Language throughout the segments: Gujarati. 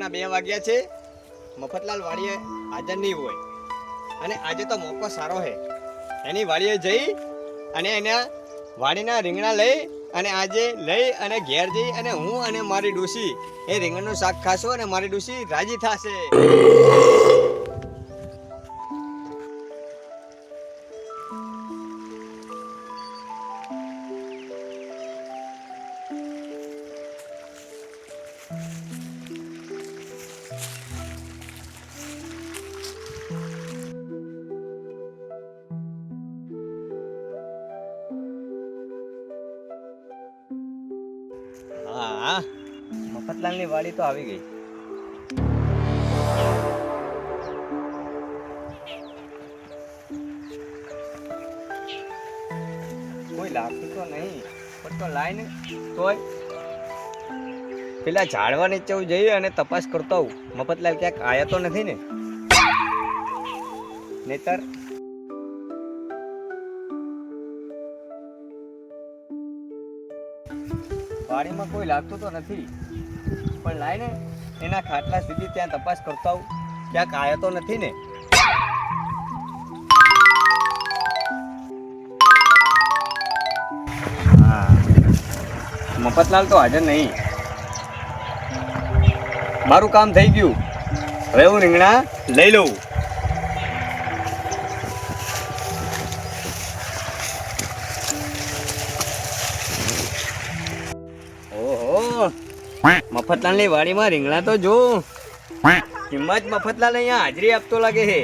બપોરના 2 વાગ્યા છે. મફતલાલ વાડીએ હાજર નહીં હોય અને આજે તો મોકો સારો છે. એની વાડીએ જઈ અને એના વાડીના રીંગણા લઈ અને આજે લઈ અને ઘેર જઈ અને હું અને મારી ડોશી એ રીંગણનું શાક ખાશો અને મારી ડોશી રાજી થશે. હા, મફતલાલની વાડી તો આવી ગઈ. કોઈ લાગતું તો નહીં, પણ તો લાય ને તોય પેલા ઝાડવા નીચે જઈ અને તપાસ કરતો આવું. મફતલાલ ક્યાંક આયા તો નથી ને? નહીતર વાડીમાં કોઈ લાગતું તો નથી, પણ લાય ને એના ખાટલા સુધી ત્યાં તપાસ કરતો આવું. ક્યાંક આયો તો નથી ને? હા, મફતલાલ તો હાજર નહીં. મારું કામ થઈ ગયું. હવે હું રીંગણા લઈ લઉં. મફતલાલની વાડીમાં રીંગણા તો જો. કિંમત મફતલાલ અહીંયા હાજરી આપતો લાગે છે.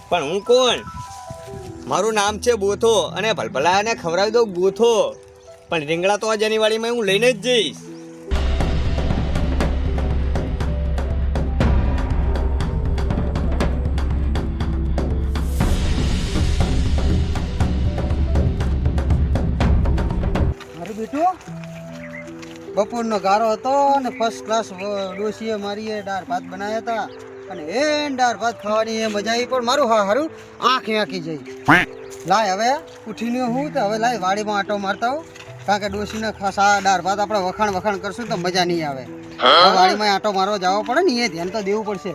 પણ હું કોણ? મારું નામ છે બોથો અને ભલભલાને ખવડાવી દઉં બોથો. પણ રીંગણા તો આજ એની વાડીમાં હું લઈને જ જઈશ. મારું બેટું બપોરનો ગારો હતો અને ફર્સ્ટ ક્લાસ ડોશીએ મારીએ દાળ ભાત બનાવ્યા હતા અને એ દાળ ભાત ખાવાની એ મજા આવી. પણ મારું હારું આંખી આંખી જઈ. લાય હવે ઉઠીને હું તો હવે લાય વાડીમાં આંટો મારતા હોઉં, કારણ કે ડોશીને ખાસા દાળ ભાત આપણે વખાણ કરશું તો મજા નહીં આવે. વાડીમાં આંટો મારવા જવો પડે ને, એ ધ્યાન તો દેવું પડશે.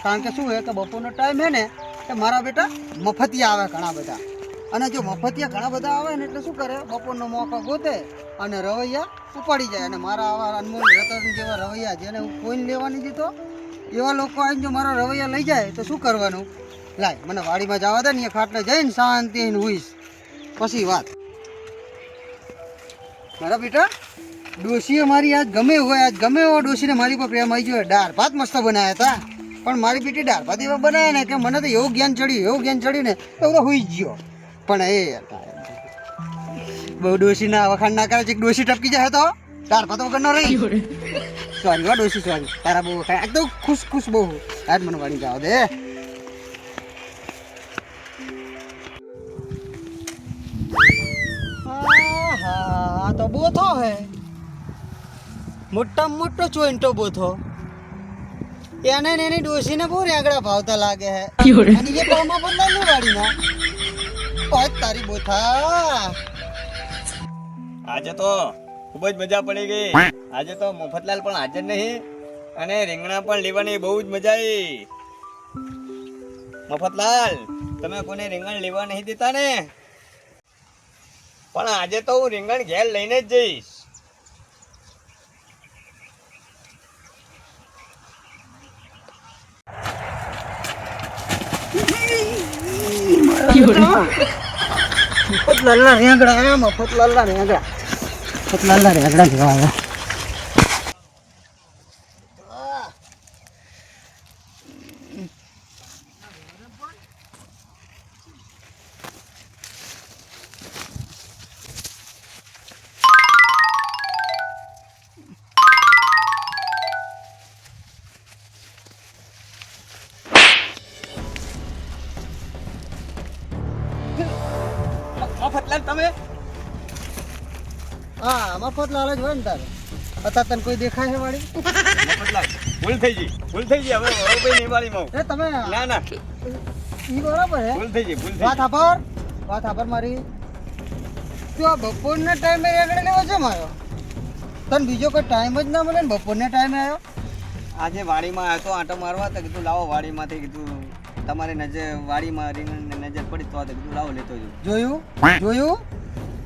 કારણ કે શું છે કે બપોરનો ટાઈમ છે ને એ મારા બેટા મફતિયા આવે ઘણા બધા. અને જો મફતિયા ઘણા બધા આવે ને એટલે શું કરે, બપોરનો મોકો ગોતે અને રવૈયા ઉપાડી જાય. અને મારા આવા અનમોલ રતન જેવા રવૈયા જેને હું કોઈને લેવાની દીધો એવા લોકો આવીને જો મારા રવૈયા લઈ જાય તો શું કરવાનું? લાય મને વાડીમાં જવા દે ને, એ ખાટલે જઈને શાંતિને હુઈશ પછી વાત. મારા બેટા ડોશીએ મારી આજ ગમે એવો ડોશીને મારી પર પ્રેમ આવી ગયો. દાળ ભાત મસ્ત બનાવ્યા હતા, પણ મારી બેટી દાળ ભાત એવા બનાવ્યા ને કે મને તો એવું જ્ઞાન ચડ્યું ને એવું તો હુઈ ગયો. પણ એ બહુ ડોશીના વખાણ ના કરે છે. ડોશી ટપકી જાય તો દાળ ભાત વગર ન રહી. સોરી હો ડોશી, સોરી. તારા બહુ વખાણ એકદમ ખુશ બહુ. આજ મને વાળી જાવ દે. હા તો બોથો હે, મોટામાં મોટો ચોઈન્ટો બોથો. એને ને એની ડોશીને બહુ રેગડા ભાવતા લાગે હે. અને એ પામાં બદલાય વાડીના તારી બોથા. આજે તો ખૂબ જ મજા પડી ગઈ. આજે તો મફતલાલ પણ હાજર નહીં અને રીંગણા પણ લેવાની બહુ જ મજા આવી. મફતલાલ, તમે કોને રીંગણ લેવા નહીં દેતા ને? પણ આજે તો હું રીંગણ ઘેર લઈને જ જઈશ. મફતલાલના રેગડા જેવા આવ્યા. મફતલાલ તમે? હા, મફતલાલ જ હોય ને તારે. અત્યારે તને કોઈ દેખાય છે વાળી? મફતલાલ ભૂલ થઈ ગઈ. હવે નહીં વાળીમાં એ તમે ના ઈ બરાબર હે. ભૂલ થઈ ગઈ. વાત આભાર મારી. તું આ બપોરના ટાઈમે રેગડે લેવો છે મારો? તને બીજો કોઈ ટાઈમ જ ના મળે ને બપોરને ટાઈમે આવ્યો. આજે વાડીમાં આવ્યો તો આંટો મારવા તો કીધું લાવો વાડીમાંથી કીધું તમારી નજર વાડીમાં રીંગણની નજર પડી તો કીધું લાવો લેતો જઉં. જોયું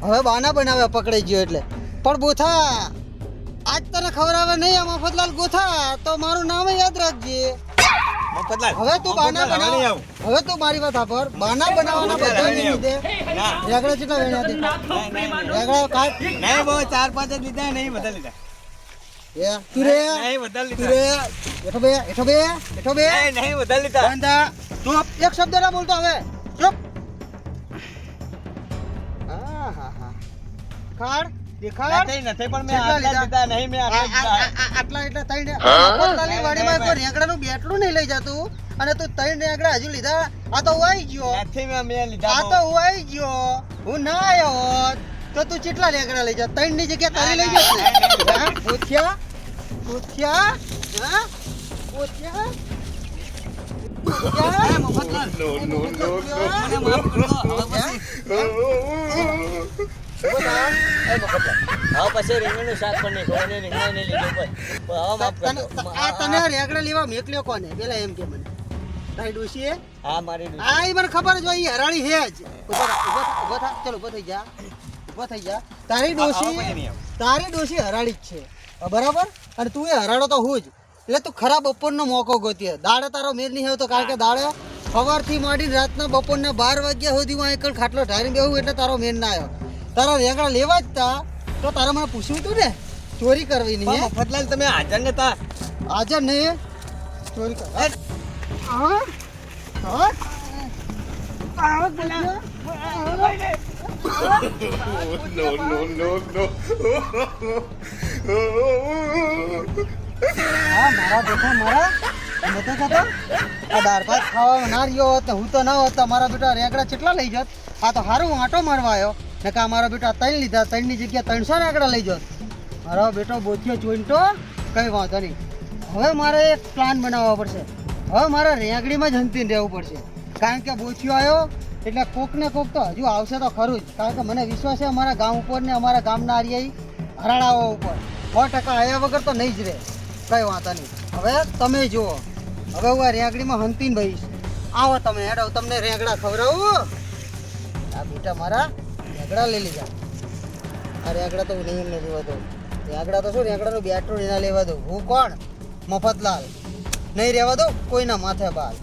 હવે બાના બનાવ્યા પકડાઈ ગયો એટલે. પણ બોથા આજ તને ખબર આવે નહીં આ મફતલાલ ગોથા તો મારું નામ યાદ રાખજે. મફતલાલ હવે તું બાના મફતલાલ, હવે નહીં આવું. હવે તું મારી વાત સાંભળ. બાના બનાવવાના મફતલાલ, બધા હવે નહીં લીધે ના રેગડા કેટલા વેણ્યા દે રેગડા કાઢ. નહીં બહુ 4-5 જ લીધા નહીં બધા લીધા તું રે નહીં બધા તું લીધા રે એઠો બે એઠો બે એઠો બે નહીં બધા લીધા બંધા તું એક શબ્દ ના બોલતો હવે ચૂપ. હા હા હા ખાડ દેખાડ નથી પણ મેં કેટલા આટલા લીધા? લીધા નહીં મેં આટલા લીધા. આટલા એટલે ત્રણ મફતલાલની વાડીમાં કોઈ રેગડાનું બેટલું નહીં લઈ જતું અને તું ત્રણ રેગડા હજુ લીધા. આ તો ઉવાઈ ગયો નથી મેં લીધા આ તો ઉવાઈ ગયો. હું ના આવ્યો હોત તો તું કેટલા રેગડા લઈ જા? ત્રણ ની જગ્યાએ તારી લઈ જત ને? હા? પૂછ્યા પૂછ્યા હા પૂછ્યા પૂછ્યા? મફતલાલ. પૂછ્યા? મને માફ કરો. હવે પછી રીંગણનું શાક પણ નહીં ખાવાનું, રીંગણ નહીં લીધું પણ હવે માફ કરજો. આ તને રેગડા લેવા મેકલ્યો કોને પેલા એમ કે મને તારી ડોશીએ? હા મારી ડૂચી. આ ઈ મને ખબર જ હોય ઈ હરાળી હે જ. ઉભો થા, ઉભો થા, ચલો ઉભો થઈ જા ઉભો થઈ જા. તારી આવો પછી ડોશી નહીં આવું. તારી ડોશી હરાળી જ છે બરાબર અને તું એ હરાડો તો હું જ એટલે તું ખરા બપોરનો મોકો ગોતીએ. દાડે તારો મેર નહીં આવતો કારણ કે દાડે સવારથી માંડીને રાતના બપોરના 12 વાગ્યા સુધી હું અહીં ખાટલો ઢાળીને બેહું એટલે તારો મેર ના આવ્યો. તારા રેગડા લેવા જ તા તો તારે મને પૂછ્યું તું ને ચોરી કરવી નહીં હે? મફતલાલ તમે હાજર નતા. હાજર નહીં ચોરી કર હા હા આવો બોલ્યો હા મારા બેટા મારા નતો થતો આ દાળ ભાત ખાવા ના રહ્યો હોત ને હું તો ના હોત તો મારા બેટા રેગડા કેટલા લઈ જત. આ તો હારું આંટો મારવા આવ્યો ને કા મારા બેટા 3 લીધા 3 ની જગ્યાએ 300 રેગડા લઈ જત. મારો બેટો બોથિયો જોઈને તો કઈ વાંધો નહીં. હવે મારે એક પ્લાન બનાવવો પડશે. હવે મારે રેગડીમાં જ હંતીને રહેવું પડશે કારણ કે બોથિયો આવ્યો એટલે કોક ને કોક તો હજુ આવશે તો ખરું જ કારણ કે મને વિશ્વાસ છે અમારા ગામ ઉપર ને અમારા ગામના આરિયાઈ હરાડાઓ ઉપર 100% આવ્યા વગર તો નહીં જ રહે. કઈ વાંધો નહીં. હવે તમે જુઓ હવે હું આ રેગડીમાં હંતીને ભાઈશ. આવો તમે હેડો તમને રેગડા ખવડાવું. આ બેટા મારા રેગડા લઈ લીધા. આ રેગડા તો નહીં લેવા દઉં. રેગડા તો શું રેગડાનું બેટરું એના લેવા દઉં. હું કોણ? મફતલાલ. નહીં રહેવા દઉં કોઈના માથે બાલ.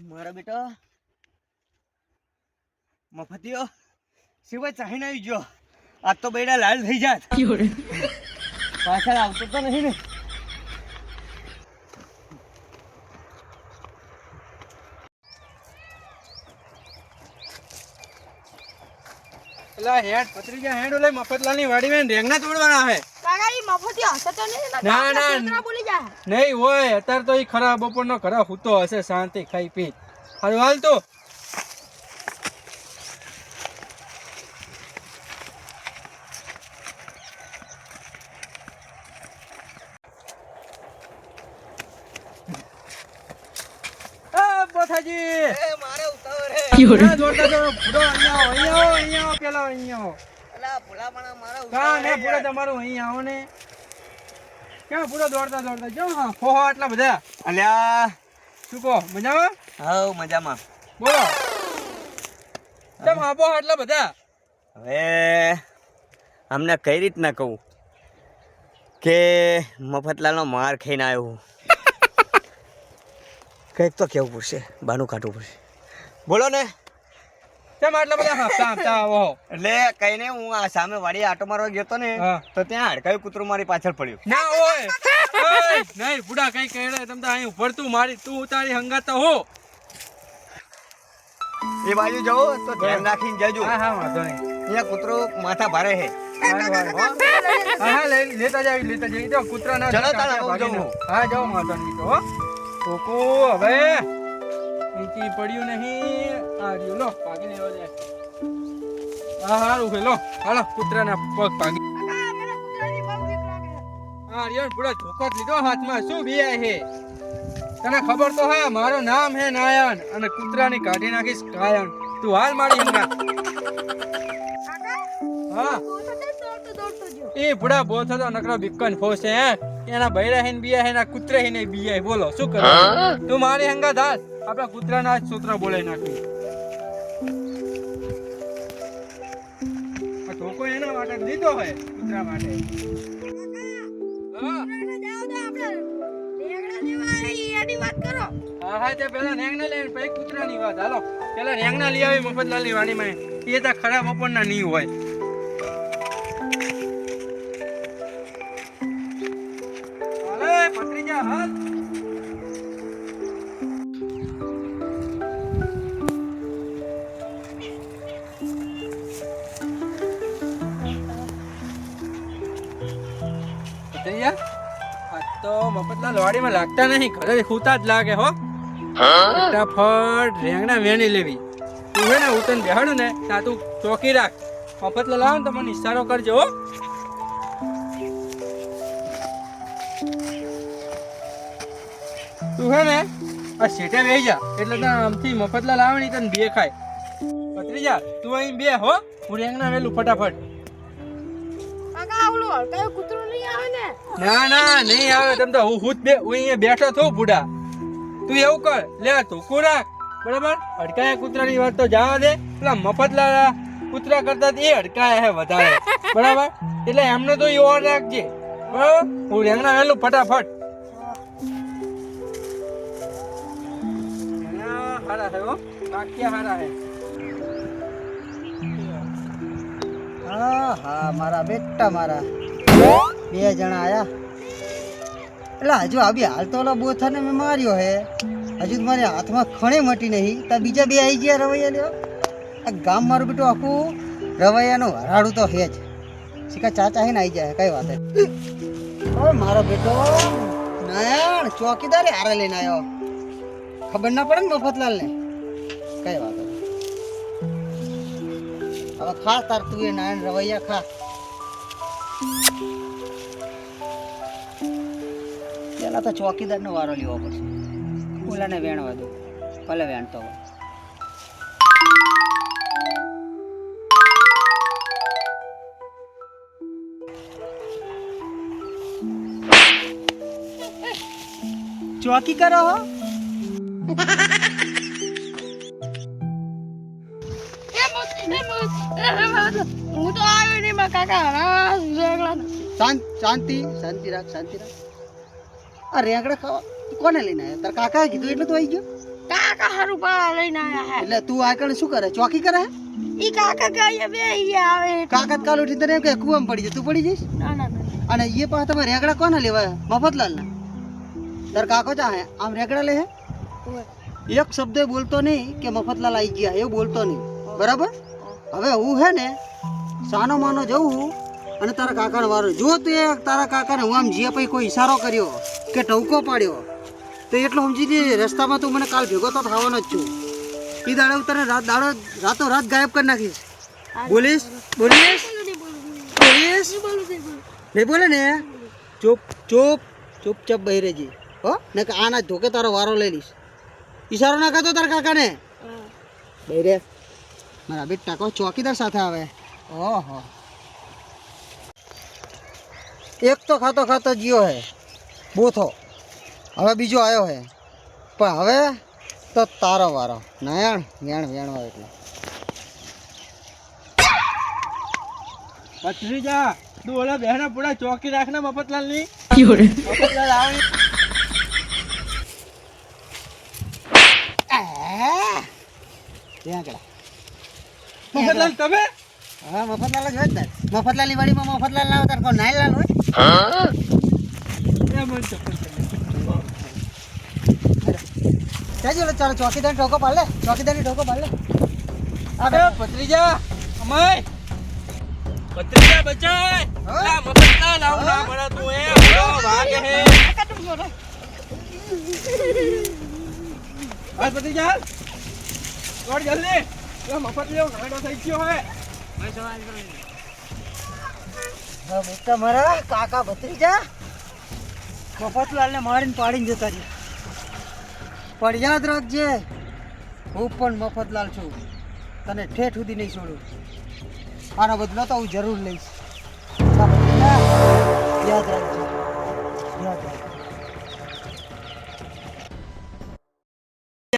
મારા બેટા મફતિયો સિવાય ચાહીને આવી ગયો. આજ તો બેડા લાલ થઈ જાત. પાછળ આવતો તો નહીં ને. પેલા હેડ પત્રીજા હેડ ઓલે મફતલાલની વાડીમાં રેંગણા તોડવાના હે. કાકા ઈ મફતી હશે તો નહીં ને ના, ના. છોકરા બોલી જાય. નહીં હોય અત્યારે તો ઈ ખરા બપોરનો ખરા હૂતો હશે શાંતિ ખાઈ પી. હારું હાલ તો બોથાજી મારે ઉતાવળ હે. ના દોડતા દોડો ફૂડો અહીંયા આવો પેલા અહીંયા આવો. અલા ભૂલામણા મારા કા ઉતાવળ ને હે. પૂરો તમારું અહીંયા આવો ને ક્યાં પૂરો દોડતા દોડતા જો હા હો આટલા બધા અલ્યા શું કહો મજામાં હાઉ મજામાં. બોલો કેમ આપો આટલા બધા હવે અમને કઈ રીતના કહું કે મફતલાલનો માર ખાઈને આવ્યો હું. કંઈક તો કેવું પડશે, બાનું કાઢવું પડશે. બોલો ને. કેમ આટલા બધા હાફતા હાફતા આવો એટલે કઈ નહીં, હું આ સામે વાડી આટો મારવા ગયો તો ને હા. તો ત્યાં હડકાયું કૂતરું મારી પાછળ પડ્યું. ના ઓય ઓય નહીં બુડા કઈ કહે તમ તો અહીં ઉપર તું મારી તું તારી હંગાત હો એ બાજુ જવો તો ધ્યાન રાખીને જજો. હા હા વાંધો નહીં અહીંયા કૂતરો માથા ભારે છે. હારું, હારું. હા હા લેતા જાવી તો કૂતરા ના ચલો તાણ, કાંટા હું ભાગી જઉં. ના. હા જાઓ વાંધો નહીં તો હો કોકો હવે નીચી પડ્યું નહીં આ રહ્યું લો ભાગી લેવા જાય હા હારું છે લો હાલો કૂતરાના પગ ભાગી કાકા મને કૂતરાની બહુ બીક લાગે. હા રિયન પૂરો ચોકટ લીધો હાથમાં શું બિયા હે તને ખબર તો હે મારું નામ હે નાયન અને કૂતરાની કાઢી નાખીશ કાયન તું હાલ મારી હંગા હા દોડતો જો એ બુડા બો થતો નકરો બિક્કન ફોસ છે હે એના બૈરા હેન બિયા હેના કૂતરા હેને બિયા બોલો શું કરો તું મારી હંગા ધાસ આપડા કૂતરાના જ સૂત્ર બોલાઈ નાખી આ ધોકો એના માટે લીધો હે કૂતરા માટે હા જાવ તો આપણે રેંગણા લેવા એની વાત કરો હા તે પેલા રેંગણા લે પછી કૂતરાની વાત હાલો પેલા રેંગણા લઈ આવી મફતલાલની વાડીમાં એ તો ખરા બપોરના નહીં હોય હાલે પતરી જા હાલ તો મફતલાલ વાડીમાં લાગતા નહીં ઘરે ખૂતા જ લાગે હો ફટાફટ રેંગણા વેણી લેવી તું હે ને હું તને બેહાડું ને ત્યાં તું ચોકી રાખ મફતલાલ આવે ને તો મને ઈશારો કરજો હો તું હે ને આ સેટે બેહી જા એટલે તને આમથી મફતલાલ આવે ને તને બે ખાય પતરી જા તું અહીં બે હો હું રેંગણા વેલું ફટાફટ કાકા આવલું હળકાયું કૂતરું નહીં આવે ને ના ના નહીં આવે તમ તો હું બે હું અહીંયા બેઠો છું બુડા તું એવું કર લે ધોકું રાખ બરાબર અડકાયા કૂતરાની વાત તો જવા દે પેલા મફતલાલ કૂતરા કરતા એ અડકાયા હે વધારે બરાબર એટલે એમને તો એવો રાખજે બરાબર હું રેંગણા વેલું ફટાફટ હારા હે હો બાકી હારા હે હા હા મારા બેટા મારા બે જણા આયા એટલે હજુ આવી હાલ તો ઓલા બોથાને મેં માર્યો હે હજુ તો મારે હાથમાં ખણે મટી નહીં તો બીજા બે આવી ગયા રવૈયા લ્યો આ ગામ મારું બેટું આખું રવૈયાનું હરાડું તો હે જ શીખા ચાચા હે ને આવી જાય કઈ વાત હે ઓ મારો બેટો નાયણ ચોકીદારે હારે લઈને આવ્યો ખબર ના પડે ને મફતલાલને કઈ વાત હે હવે ખા તાર તું એ નાયણ રવૈયા ખા પેલા તો ચોકીદારનો વારો લેવો પડશે ઓલાને વેણવા દો ભલે વેણતો હોય ચોકી કરો હો હું તો આવ્યો નહીં મારા કાકા હરાસ રેંગણા શાંતિ શાંતિ રાખ શાંતિ રાખ આ રેંગડા ખાવા કોને લઈને આવ્યો તાર કાકાએ કીધું એટલે તું આવી ગયો કાકા હારું પાળા લઈને આયા હે એટલે તું આગળ શું કરે ચોકી કરે હે ઈ કાકા કહીએ બે ઈ આવે કાકા કાલ ઉઠી તને એમ કે કુવામાં પડી જાય તું પડી જઈશ ના ના અને એ પાસે તમે રેંગડા કોને લેવા મફતલાલના તાર કાકો ચાહે આમ રેંગડા લે હે એક શબ્દ બોલતો નહીં કે મફતલાલ આવી ગયા એવું બોલતો નહીં બરાબર હવે હું હે ને સાનો માનો જવું અને તારા કાકાનો વારો જો તું એ તારા કાકાને હું આમ જીએ પછી કોઈ ઈશારો કર્યો કે ટવકો પાડ્યો તો એટલું સમજી લે રસ્તામાં તું મને કાલ ભેગો તો થવાનો જ છું એ દાડે હું તને રાતો રાત ગાયબ કરી નાખીશ બોલીશ બોલીશ બોલીશ નહીં બોલે ને ચૂપચાપ બહી રહેજે હો ને કે આના ધોકે તારો વારો લઈ લઈશ ઈશારો ના કરતો તારા કાકાને બહી રે મારા બેટા કો ચોકીદાર સાથે આવે ઓહો એક તો ખાતો ખાતો જીયો હે બોથો હવે બીજો આવ્યો હે પણ હવે તો તારો વારો નાયણ વેણવા એટલે પથરી જા તું ઓલા બહેના પૂરા ચોકી રાખને મફતલાલની મફતલાલ આવે મફતલાલ તમે હા મફતલાલ જ હોય ને મફતલાલની વાડીમાં મફતલાલ ના આવે તાર કોઈ નાયલાલ હોય એ મન ચપ્પલ ચાલો ચાલો ચોકીદાર ઠોકો પાડ લે ચોકીદારની ઠોકો પાડ લે અરે પથરીજા અમાય પથરીજા બચાય આ મફતલાલ આવ ના બડા તું એ ભાગ હે આ પથરીજા ઓર જલ્દી એ મફત લેવ નાડો થઈ ગયો હે હા બેટા મારા કાકા ભત્રીજા મફતલાલને મારીને પાડીને જતા રહ્યા પણ યાદ રાખજે હું પણ મફતલાલ છું તને ઠેઠ સુધી નહીં છોડું આનો બદલો તો હું જરૂર લઈશ. ચાલો, યાદ રાખજો.